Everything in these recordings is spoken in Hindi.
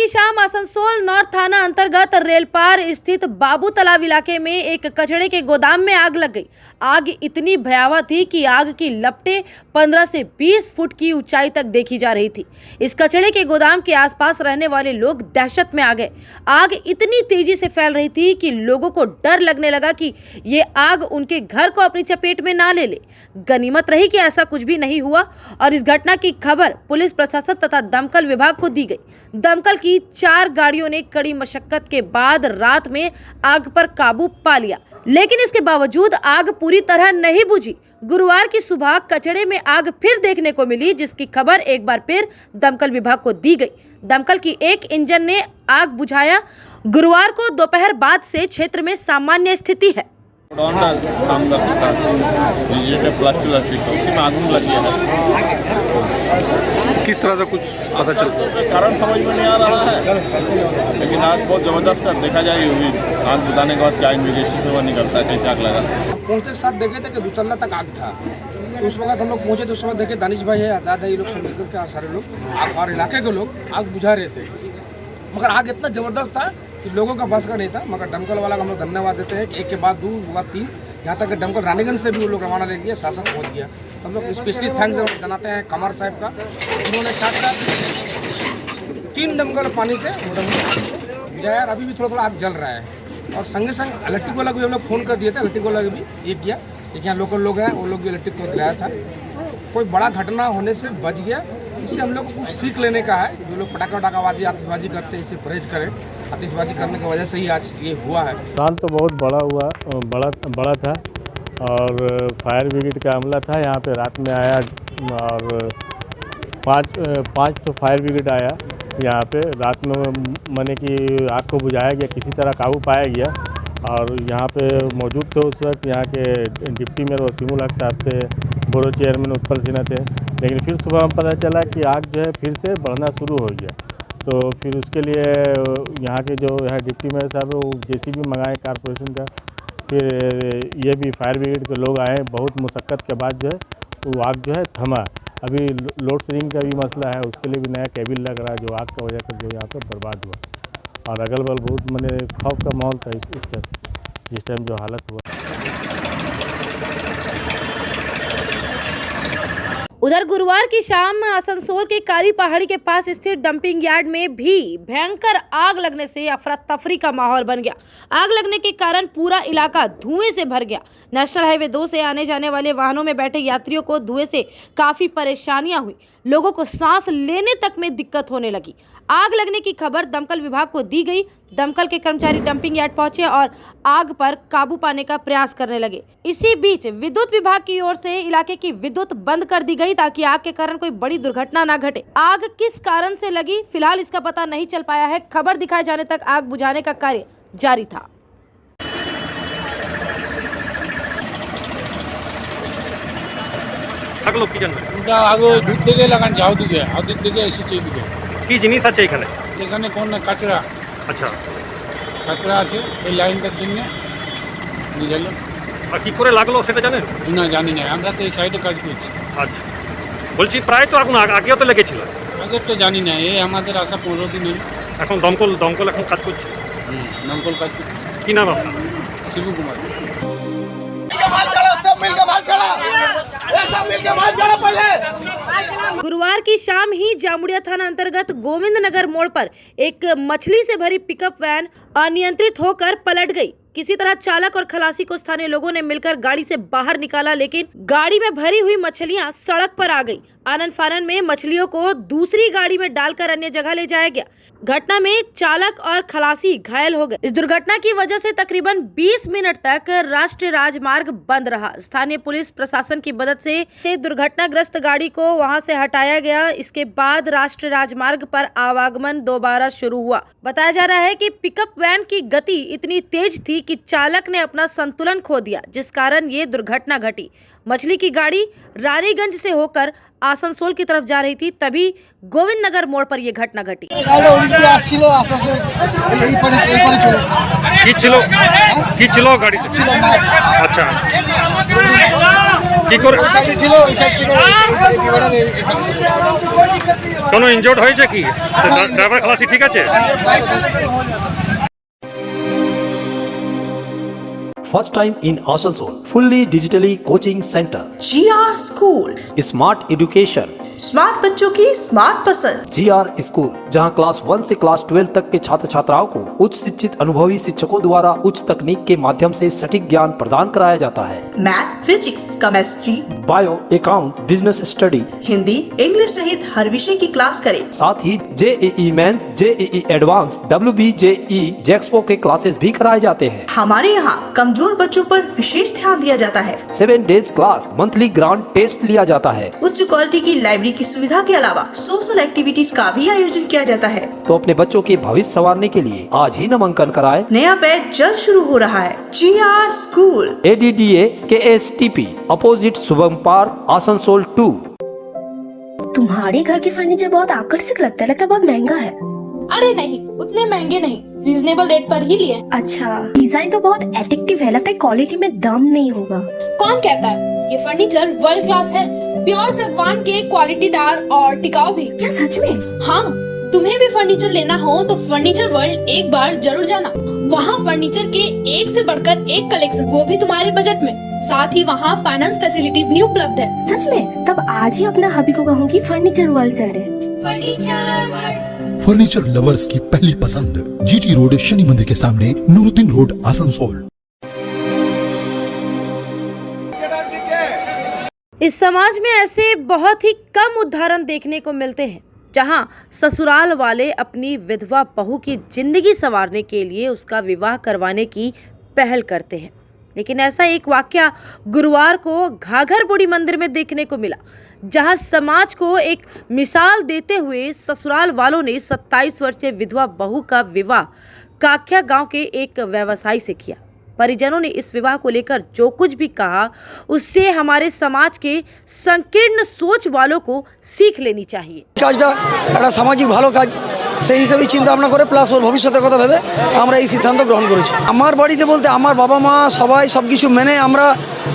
शाम आसनसोल नॉर्थ थाना अंतर्गत रेलपार स्थित बाबू तालाब इलाके में एक कचड़े के गोदाम में आग लग गई। आग इतनी भयावह थी कि आग की लपटें 15 से 20 फुट की ऊंचाई तक देखी जा रही थी। इस कचड़े के गोदाम के आसपास रहने वाले लोग दहशत में आ गए। आग इतनी तेजी से फैल रही थी कि लोगों को डर लगने लगा कि ये आग उनके घर को अपनी चपेट में ना ले ले। गनीमत रही कि ऐसा कुछ भी नहीं हुआ और इस घटना की खबर पुलिस प्रशासन तथा दमकल विभाग को दी गई। दमकल की 4 गाड़ियों ने कड़ी मशक्कत के बाद रात में आग पर काबू पा लिया, लेकिन इसके बावजूद आग पूरी तरह नहीं बुझी। गुरुवार की सुबह कचड़े में आग फिर देखने को मिली, जिसकी खबर एक बार फिर दमकल विभाग को दी गई। दमकल की एक इंजन ने आग बुझाया। गुरुवार को दोपहर बाद से क्षेत्र में सामान्य स्थिति है। काम करता उसी में आग लगी है। किस तरह से कुछ पता चलता है? कारण समझ में नहीं आ रहा है, लेकिन आग बहुत जबरदस्त है। देखा जाए हुई आग बुझाने के बाद क्या इन्वेस्टिगेशन से वो निकलता है, कैसे आग लगा। पहुँचने के साथ देखे थे कि 2 तल्ला तक आग था। तो उस वक्त हम लोग पहुँचे तो उस वक्त देखे दानिश भाई है, आज़ाद है, ये लोग सब मिलकर के सारे लोग आग और इलाके के लोग आग बुझा रहे थे। मगर आग इतना ज़बरदस्त था कि लोगों का बस का नहीं था। मगर दमकल वाला को हम लोग धन्यवाद देते हैं कि एक के बाद 2 बाद 3 यहाँ तक कि दमकल रानीगंज से भी वो लोग रवाना ले गया, शासन पहुँच गया। तो हम लोग स्पेशली थैंक्स जनाते हैं कमर साहब का। उन्होंने क्या करा, 3 दमकल पानी से बुझाया। अभी भी थोड़ा आग जल रहा है और संगे संग इलेक्ट्रिक वाला को भी हम लोग फ़ोन कर दिए थे। इलेक्ट्रिक वाला भी ये किया, एक यहाँ लोकल लोग हैं, वो लोग भी इलेक्ट्रिक को दिलाया था। कोई बड़ा घटना होने से बच गया। इससे हम लोग को कुछ सीख लेने का है। जो लोग पटाखाबाजी आतिशबाजी करते हैं, इसे परहेज करें। आतिशबाजी करने की वजह से ही आज ये हुआ है। नुकसान तो बहुत बड़ा था और फायर ब्रिगेड का अमला था यहाँ पे। रात में आया और 5 तो फायर ब्रिगेड आया यहाँ पे। रात में माने कि आग को बुझाया गया, किसी तरह काबू पाया गया। और यहाँ पे मौजूद थे उस वक्त यहाँ के डिप्टी मेयर वसीमुल हक साहब थे, बोरो चेयरमैन उत्पल सिन्हा थे। लेकिन फिर सुबह हम पता चला कि आग जो है फिर से बढ़ना शुरू हो गया। तो फिर उसके लिए यहाँ के जो यहाँ डिप्टी मेयर साहब है वो JCB मंगाए कारपोरेशन का। फिर ये भी फायर ब्रिगेड के लोग आए। बहुत मुशक्क़त के बाद जो है वो आग जो है थमा। अभी लोड शेडिंग का भी मसला है, उसके लिए भी नया केबिल लग रहा है जो आग का वजह से जो यहाँ पर बर्बाद हुआ। और अगल बगल बहुत मैंने खौफ का माहौल था जिस टाइम जो हालत हुआ। उधर गुरुवार की शाम आसनसोल के काली पहाड़ी के पास स्थित डंपिंग यार्ड में भी भयंकर आग लगने से अफरा तफरी का माहौल बन गया। आग लगने के कारण पूरा इलाका धुएं से भर गया। नेशनल हाईवे 2 से आने जाने वाले वाहनों में बैठे यात्रियों को धुएं से काफी परेशानियां हुई। लोगों को सांस लेने तक में दिक्कत होने लगी। आग लगने की खबर दमकल विभाग को दी गई। दमकल के कर्मचारी डंपिंग यार्ड पहुंचे और आग पर काबू पाने का प्रयास करने लगे। इसी बीच विद्युत विभाग की ओर से इलाके की विद्युत बंद कर दी गई ताकि आग के कारण कोई बड़ी दुर्घटना न घटे। आग किस कारण से लगी फिलहाल इसका पता नहीं चल पाया है। खबर दिखाए जाने तक आग बुझाने का कार्य जारी था। আগে দূর থেকে লাগান যাও দিকে ওদিক থেকে এসেছে এদিকে। কি জিনিস আছে এখানে? এখানে কোন কাঁচড়া আচ্ছা, কাঁচড়া আছে এই লাইনটার জন্য বুঝালো। আর কি করে লাগলো সেটা জানেন? না জানি না, আমরা তো এই সাইডে কাজ করছি। আচ্ছা, বলছি প্রায় তো আগুন আগেও তো লেগেছিল। আগের তো জানি না, এই আমাদের আসা 15 দিন হলো। এখন দমকল এখন কাজ করছে। দমকল কাজ করছে। কি নাম আপনার? শিবু कुमार। गुरुवार की शाम ही जामुड़िया थाना अंतर्गत गोविंद नगर मोड़ पर एक मछली से भरी पिकअप वैन अनियंत्रित होकर पलट गई। किसी तरह चालक और खलासी को स्थानीय लोगों ने मिलकर गाड़ी से बाहर निकाला, लेकिन गाड़ी में भरी हुई मछलियां सड़क पर आ गई। आनन फानन में मछलियों को दूसरी गाड़ी में डालकर अन्य जगह ले जाया गया। घटना में चालक और खलासी घायल हो गए। इस दुर्घटना की वजह से तकरीबन 20 मिनट तक राष्ट्रीय राजमार्ग बंद रहा। स्थानीय पुलिस प्रशासन की मदद से दुर्घटनाग्रस्त गाड़ी को वहां से हटाया गया। इसके बाद राष्ट्रीय राजमार्ग पर आवागमन दोबारा शुरू हुआ। बताया जा रहा है कि पिकअप वैन की गति इतनी तेज थी कि चालक ने अपना संतुलन खो दिया, जिस कारण ये दुर्घटना घटी। मछली की गाड़ी रानीगंज से होकर आसनसोल की तरफ जा रही थी, तभी गोविंद नगर मोड़ पर यह घटना घटी। কি ছিল গাড়িতে? আচ্ছা, কি করে কোনো ইনজোর্ড হয়েছে কি? ড্রাইভার খালাসি ঠিক আছে? First time in Asansol, fully digitally coaching center, GR school, smart education, smart बच्चों की स्मार्ट पसंद। GR स्कूल जहां क्लास 1 से क्लास 12 तक के छात्र छात्राओं को उच्च शिक्षित अनुभवी शिक्षकों द्वारा उच्च तकनीक के माध्यम से सटीक ज्ञान प्रदान कराया जाता है। Math, physics, chemistry, bio, account, business study, Hindi, English सहित हर विषय की क्लास करें। साथ ही JEE mains, JEE advance, WBJE, JEXPO के क्लासेस भी कराए जाते हैं। हमारे यहाँ कमजोर बच्चों पर विशेष ध्यान दिया जाता है। 7 days class, monthly grand test लिया जाता है। उच्च क्वालिटी की लाइब्रेरी की सुविधा के अलावा सोशल एक्टिविटीज का भी आयोजन किया जाता है। तो अपने बच्चों के भविष्य संवारने के लिए आज ही नामांकन कराएं। नया बैच जल्द शुरू हो रहा है। GR school, ADDA KSTP, opposite Shubham park, Asansol 2। तुम्हारे घर के फर्नीचर बहुत आकर्षक लगता है बहुत महंगा है। अरे नहीं, उतने महंगे नहीं, रीजनेबल रेट पर ही लिए। अच्छा, डिजाइन तो बहुत एट्रैक्टिव है, लगता है क्वालिटी में दम नहीं होगा। कौन कहता है? ये फर्नीचर वर्ल्ड क्लास है, प्योर सागवान के, क्वालिटीदार और टिकाऊ भी। क्या सच में? हाँ, तुम्हें भी फर्नीचर लेना हो तो फर्नीचर वर्ल्ड एक बार जरूर जाना। वहाँ फर्नीचर के एक से बढ़कर एक कलेक्शन, वो भी तुम्हारे बजट में। साथ ही वहाँ फाइनेंस फैसिलिटी भी उपलब्ध है। सच में? तब आज ही अपना हबी को कहूँगी फर्नीचर वर्ल्ड चले। फर्नीचर लवर्स की पहली पसंद, GT रोड, शनि मंदिर के सामने, नूरुद्दीन रोड, आसनसोल। इस समाज में ऐसे बहुत ही कम उदाहरण देखने को मिलते हैं जहां ससुराल वाले अपनी विधवा बहू की जिंदगी संवारने के लिए उसका विवाह करवाने की पहल करते हैं। लेकिन ऐसा एक वाकया गुरुवार को घाघर बुढ़ी मंदिर में देखने को मिला, जहां समाज को एक मिसाल देते हुए ससुराल वालों ने 27 वर्षीय विधवा बहू का विवाह काख्या गांव के एक व्यवसायी से किया। परिजनों ने इस विवाह को लेकर जो कुछ भी कहा उससे हमारे समाज के संकीर्ण सोच वालों को सीख लेनी चाहिए। কাজটা একটা সামাজিক ভালো কাজ, সেই হিসেবে চিন্তা ভাবনা করে প্লাস ওর ভবিষ্যতের কথা ভেবে আমরা এই সিদ্ধান্ত গ্রহণ করেছি। আমার বাড়িতে বলতে আমার বাবা মা সবাই সবকিছু মেনে আমরা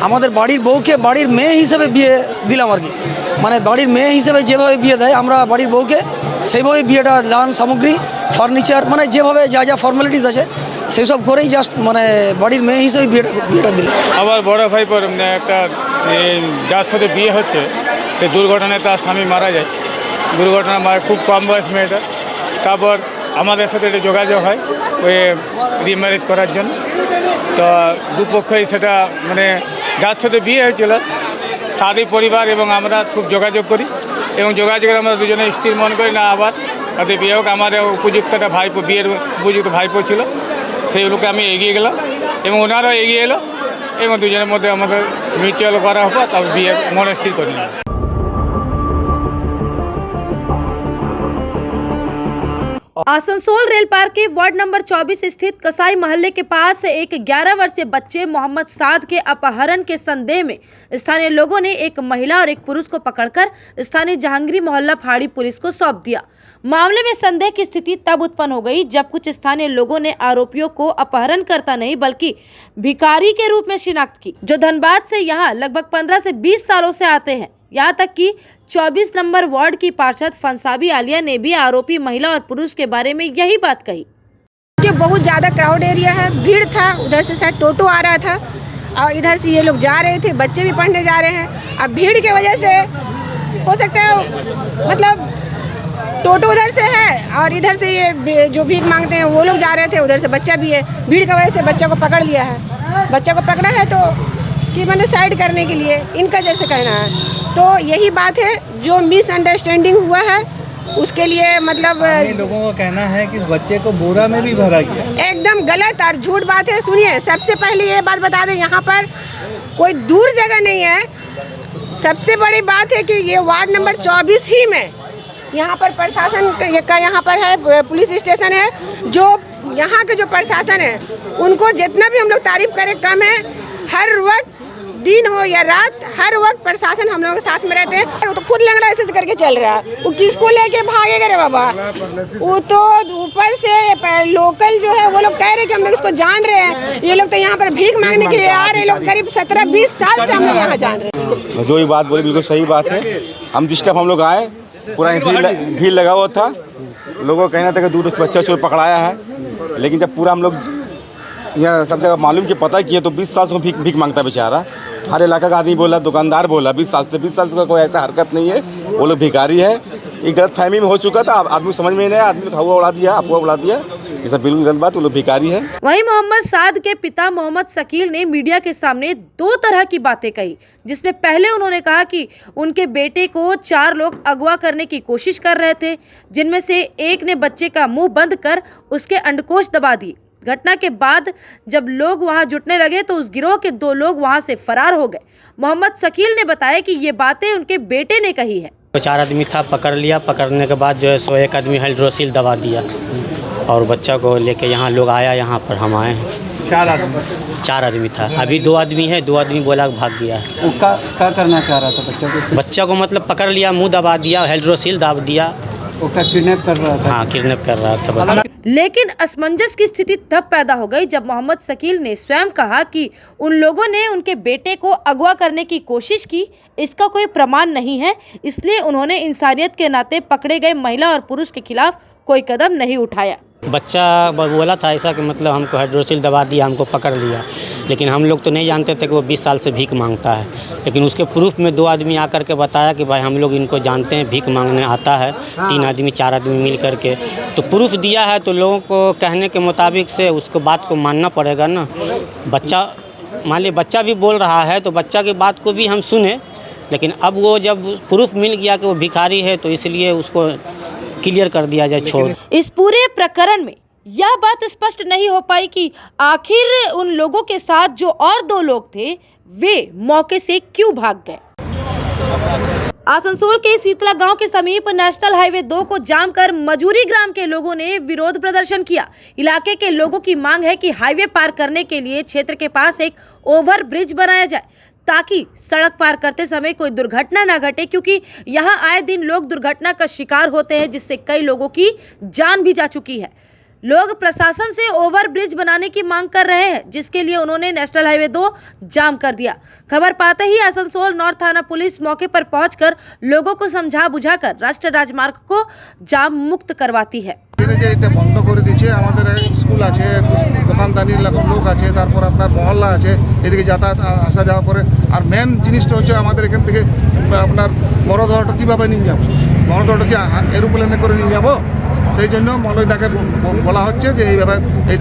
আমাদের বাড়ির বউকে বাড়ির মেয়ে হিসেবে বিয়ে দিলাম আর কি। মানে বাড়ির মেয়ে হিসেবে যেভাবে বিয়ে দেয় আমরা বাড়ির বউকে সেইভাবে বিয়েটা দান সামগ্রী ফার্নিচার মানে যেভাবে যা যা ফর্মালিটিস আছে সেই সব করেই জাস্ট মানে বাড়ির মেয়ে হিসেবে বিয়েটা দিলাম। আমার বড় ভাই পর একটা যার সাথে বিয়ে হচ্ছে সে দুর্ঘটনায় তার স্বামী মারা যায়। দুর্ঘটনা খুব কম বয়স মেয়েটা। তারপর আমাদের সাথে একটা যোগাযোগ হয় ওই রিম্যারেজ করার জন্য। তো দুপক্ষই সেটা মানে যার সাথে বিয়ে হয়েছিল সাথী পরিবার এবং আমরা খুব যোগাযোগ করি এবং যোগাযোগের আমরা দুজনে স্থির মনে করি না আবার তাদের বিয়ে হোক। আমাদের উপযুক্ত একটা ভাইপো, বিয়ের উপযুক্ত ভাইপো ছিল, সেইগুলোকে আমি এগিয়ে গেলাম এবং ওনারাও এগিয়ে এলো এবং দুজনের মধ্যে আমাদের মিউচুয়াল করা হলো, তারপর বিয়ে মনে স্থির করে নিলাম। आसनसोल रेल पार्क के वार्ड नंबर 24 स्थित कसाई मोहल्ले के पास एक 11 वर्षीय बच्चे मोहम्मद साद के अपहरण के संदेह में स्थानीय लोगों ने एक महिला और एक पुरुष को पकड़कर स्थानीय जहांगीरी मोहल्ला फाड़ी पुलिस को सौंप दिया। मामले में संदेह की स्थिति तब उत्पन्न हो गई जब कुछ स्थानीय लोगों ने आरोपियों को अपहरण करता नहीं बल्कि भिखारी के रूप में शिनाख्त की, जो धनबाद से यहाँ लगभग 15 से 20 सालों से आते हैं। यहाँ तक कि 24 नंबर वार्ड की पार्षद फंसाबी आलिया ने भी आरोपी महिला और पुरुष के बारे में यही बात कही। बहुत ज़्यादा क्राउड एरिया है, भीड़ था, उधर से शायद टोटो आ रहा था और इधर से ये लोग जा रहे थे, बच्चे भी पढ़ने जा रहे हैं। अब भीड़ की वजह से हो सकता है मतलब टोटो उधर से है और इधर से ये जो भीख मांगते हैं वो लोग जा रहे थे, उधर से बच्चा भी है। भीड़ की वजह से बच्चा को पकड़ लिया है। बच्चा को पकड़ा है तो कि मैंने साइड करने के लिए, इनका जैसे कहना है। तो यही बात है, जो मिसअंडरस्टैंडिंग हुआ है उसके लिए मतलब लोगों का कहना है कि बच्चे को बोरा में भी भरा गया। एकदम गलत और झूठ बात है। सुनिए, सबसे पहले ये बात बता दें, यहाँ पर कोई दूर जगह नहीं है। सबसे बड़ी बात है कि ये वार्ड नंबर 24 ही में यहाँ पर प्रशासन का यहाँ पर है, पुलिस स्टेशन है। जो यहाँ के जो प्रशासन है उनको जितना भी हम लोग तारीफ करें कम है। हर वक्त दिन हो या रात, हर वक्त प्रशासन हम लोगों के साथ में रहते हैं। वो तो खुद लंगड़ा ऐसे करके चल रहा है, वो किसको लेके भागेगा रे बाबा। वो तो ऊपर से लोकल जो है वो लोग कह रहे कि हम लोग इसको जान रहे हैं, ये लोग तो यहाँ पर भीख मांगने के लिए आ रहे लोग। करीब 17-20 साल से हम लोग यहाँ जान रहे हैं। जो ये बात बोली बिल्कुल सही बात है। हम जिस टाइम हम लोग आए पूरा भीड़ लगा हुआ था, लोगों का कहना था कि दूर बच्चा चोर पकड़ाया है, लेकिन जब पूरा हम लोग यहाँ सब जगह मालूम कि पता किया तो 20 साल से भीख मांगता बेचारा। हर इलाका का आदमी बोला, दुकानदार बोला 20 साल से कोई ऐसा हरकत नहीं है, वो लोग भिखारी है। ये गलत फहमी में हो चुका था, आदमी समझ में नहीं आया, आदमी हवा उड़ा दिया, अफवाह उड़ा दिया, ये सब बिल्कुल गलत बात, वो लोग भिखारी है। वहीं मोहम्मद साद के पिता मोहम्मद शकील ने मीडिया के सामने 2 तरह की बातें कही, जिसमें पहले उन्होंने कहा कि उनके बेटे को 4 लोग अगवा करने की कोशिश कर रहे थे, जिनमें से एक ने बच्चे का मुंह बंद कर उसके अंडकोश दबा दिए। घटना के बाद जब लोग वहां जुटने लगे तो उस गिरोह के 2 लोग वहां से फरार हो गए। मोहम्मद शकील ने बताया कि ये बातें उनके बेटे ने कही है। 4 आदमी था, पकड़ लिया, पकड़ने के बाद जो है सो एक आदमी हाइड्रोसिल दबा दिया और बच्चा को लेके यहाँ लोग आया, यहाँ पर हम आए हैं। 4 आदमी था, अभी 2 आदमी है, 2 आदमी बोला भाग गया है। वो क्या करना चाह रहा था बच्चा को मतलब पकड़ लिया, मुंह दबा दिया, हाइड्रोसिल दबा दिया। वो क्या किडनैप कर रहा था? हाँ, किडनैप कर रहा था बच्चा। लेकिन असमंजस की स्थिति तब पैदा हो गई जब मोहम्मद शकील ने स्वयं कहा कि उन लोगों ने उनके बेटे को अगवा करने की कोशिश की, इसका कोई प्रमाण नहीं है, इसलिए उन्होंने इंसानियत के नाते पकड़े गए महिला और पुरुष के खिलाफ कोई कदम नहीं उठाया। बच्चा बोला था ऐसा कि मतलब हमको हाइड्रोसिल दबा दिया, हमको पकड़ लिया, लेकिन हम लोग तो नहीं जानते थे कि वो 20 साल से भीख मांगता है। लेकिन उसके प्रूफ में 2 आदमी आकर के बताया कि भाई हम लोग इनको जानते हैं, भीख मांगने आता है, 3 आदमी 4 आदमी मिल करके, तो प्रूफ दिया है। तो लोगों को कहने के मुताबिक से उसको बात को मानना पड़ेगा ना। बच्चा मान लीजिए बच्चा भी बोल रहा है तो बच्चा की बात को भी हम सुने, लेकिन अब वो जब प्रूफ मिल गया कि वो भिखारी है तो इसलिए उसको क्लियर कर दिया जाए, छोड़। इस पूरे प्रकरण में यह बात स्पष्ट नहीं हो पाई कि आखिर उन लोगों के साथ जो और 2 लोग थे वे मौके से क्यों भाग गए। आसनसोल के शीतला गांव के समीप नेशनल हाईवे 2 को जाम कर मजूरी ग्राम के लोगों ने विरोध प्रदर्शन किया। इलाके के लोगों की मांग है कि हाईवे पार करने के लिए क्षेत्र के पास एक ओवर ब्रिज बनाया जाए, ताकि सड़क पार करते समय कोई दुर्घटना ना घटे, क्योंकि यहाँ आए दिन लोग दुर्घटना का शिकार होते हैं, जिससे कई लोगों की जान भी जा चुकी है। लोग प्रशासन से ओवर ब्रिज बनाने की मांग कर रहे हैं, जिसके लिए उन्होंने नेशनल हाईवे 2 जाम कर दिया। खबर पाते ही आसनसोल नॉर्थ थाना पुलिस मौके पर पहुंचकर लोगों को समझा बुझाकर राष्ट्रीय राजमार्ग को जाम मुक्त करवाती है। बंद कर दीजिए, स्कूल আছে, দোকানদানি লোক আছে, তারপর আপনার মহল্লা আছে, এদিকে যাতায়াত আসা যাওয়া করে। আর মেন জিনিসটা হচ্ছে আমাদের এখান থেকে আপনার বড়দহটা কীভাবে নিয়ে যাব, বড়দহটা কি এরোপ্লেনে করে নিয়ে যাব, সেই জন্য মলয়দাকে বলা হচ্ছে যে এইভাবে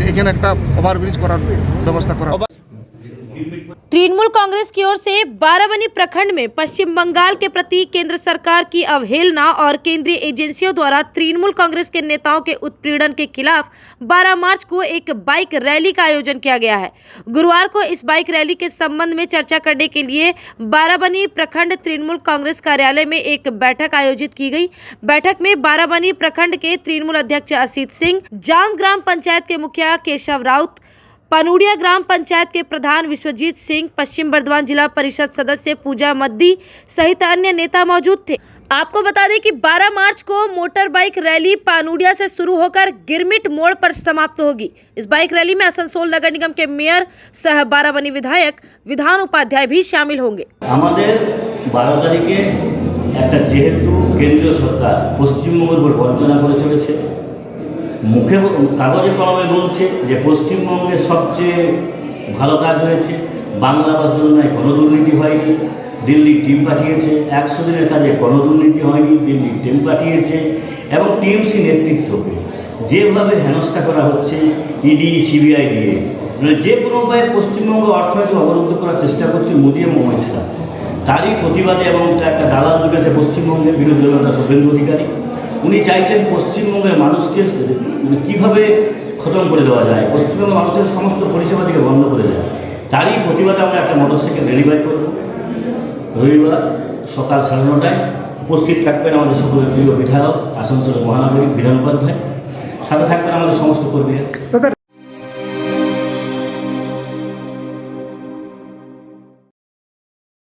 এখানে একটা ওভারব্রিজ করার ব্যবস্থা করা। तृणमूल कांग्रेस की ओर से बाराबनी प्रखंड में पश्चिम बंगाल के प्रति केंद्र सरकार की अवहेलना और केंद्रीय एजेंसियों द्वारा तृणमूल कांग्रेस के नेताओं के उत्पीड़न के खिलाफ 12 मार्च को एक बाइक रैली का आयोजन किया गया है। गुरुवार को इस बाइक रैली के संबंध में चर्चा करने के लिए बाराबनी प्रखंड तृणमूल कांग्रेस कार्यालय में एक बैठक आयोजित की गई। बैठक में बाराबनी प्रखंड के तृणमूल अध्यक्ष असित सिंह, जाम ग्राम पंचायत के मुखिया केशव राउत, पानुड़िया ग्राम पंचायत के प्रधान विश्वजीत सिंह, पश्चिम बर्धमान जिला परिषद सदस्य पूजा मद्दी सहित अन्य नेता मौजूद थे। आपको बता दें कि 12 मार्च को मोटर बाइक रैली पानुड़िया से शुरू होकर गिरमिट मोड़ पर समाप्त होगी। इस बाइक रैली में आसनसोल नगर निगम के मेयर सह बाराबनी विधायक विधान उपाध्याय भी शामिल होंगे। 12 तारीखे একটা যেহেতু কেন্দ্রীয় সরকার পশ্চিমবঙ্গের উপর বঞ্চনা করে চলেছে, মুখে কাগজে কলমে বলছে যে পশ্চিমবঙ্গের সবচেয়ে ভালো কাজ হয়েছে, বাংলা ভাষার জন্য কোনো দুর্নীতি হয়নি, দিল্লি টিম পাঠিয়েছে, 100 দিনের কাজে কোনো দুর্নীতি হয়নি, দিল্লি টিম পাঠিয়েছে, এবং টিএমসি নেতৃত্বকে যেভাবে হেনস্থা করা হচ্ছে ইডি সিবিআই দিয়ে, মানে যে কোনো উপায়ে পশ্চিমবঙ্গ অর্থনীতি অবরুদ্ধ করার চেষ্টা করছে মোদি এবং অমিত শাহ। তারই প্রতিবাদে এবং একটা দালাল জুটেছে পশ্চিমবঙ্গের বিরোধী দলনেতা শুভেন্দু অধিকারী। উনি চাইছেন পশ্চিমবঙ্গের মানুষকে কীভাবে খতম করে দেওয়া যায়, পশ্চিমবঙ্গের মানুষের সমস্ত পরিষেবা থেকে বন্ধ করে দেয়। তারই প্রতিবাদে আমরা একটা মোটরসাইকেল র্যালি বাইক করব রবিবার সকাল 9:30টায়। উপস্থিত থাকবেন আমাদের সকলের প্রিয় বিধায়ক আসানসোল মহানগরী বিধান উপাধ্যায়, সাথে থাকবেন আমাদের সমস্ত কর্মীরা।